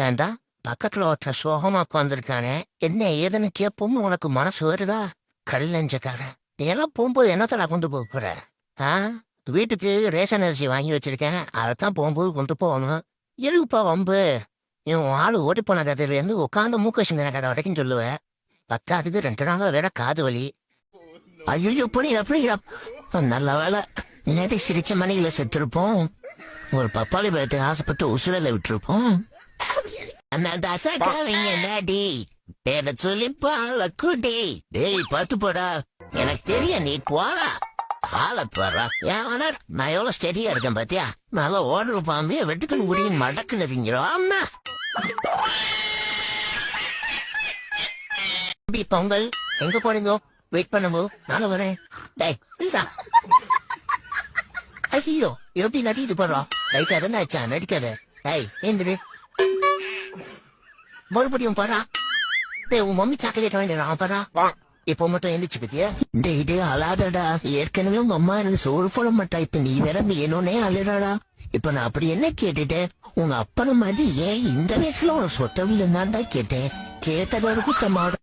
ஏண்டா பக்கத்துல ஒருத்தர் சோகமா உட்காந்துருக்கானே என்ன ஏதுன்னு கேட்போம் உனக்கு மனசு வருதா? கல் நெஞ்சக்காரன், நீ எல்லாம் போகும்போது என்னத்தடா கொண்டு போக போற? ஆ, வீட்டுக்கு ரேஷன் அரிசி வாங்கி வச்சிருக்கேன், அதைத்தான் போகும்போது கொண்டு போகணும். எதுக்குப்பா வம்பு? நீ உன் ஆளு ஓடி போன கதையிலேருந்து உட்காந்து மூக்க சிந்தன கதை வரைக்கும் சொல்லுவேன். பத்தாதுக்கு 2 நாளா வேற காது வலி. ஐயோ புரியுதா புரியுதா? நல்ல வேலை, நேற்று சிரிச்ச மணியில செத்துருப்போம். ஒரு பப்பாளி பழத்தை ஆசைப்பட்டு உசுரல விட்டுருப்போம். என்னடி பேர சொல்லி பால குடி. டேய் பார்த்து போடா, எனக்கு தெரியும் நீ போடா. ஆள போடுறா ஏன் வேணார், நான் எவ்வளவு ஸ்டெடியா இருக்கேன் பாத்தியா? நல்லா ஓடுற பாம்பே வெட்டுக்குன்னு உரியின் மடக்குன்னு இருங்கிறோம். பொங்கல் எங்க போறீங்க? வெயிட் பண்ணுங்க, நானும் வரேன். டேய் ஐயோ எப்படி நடிக்குது போடுறா. லைட்டா ஆச்சா, நடிக்காத. டேய் ஏந்திரு, மறுபடியும் பாரா. உன் மம்மி சாக்லேட் வாங்கிடுறான் பாரா. இப்போ மட்டும் எந்திரிச்சு பத்தியா? டே அழாதடா, ஏற்கனவே உங்க அம்மா எனக்கு சோறு போட மாட்டா, இப்ப நீ வேற வேணும்னே அழுறாடா. இப்ப நான் அப்படி என்ன கேட்டுட்டேன்? உங்க அப்பன மாதிரி ஏன் இந்த வயசுல உனக்கு சொத்தவில்லை தான்டா கேட்டேன். கேட்டதோட குத்தமாட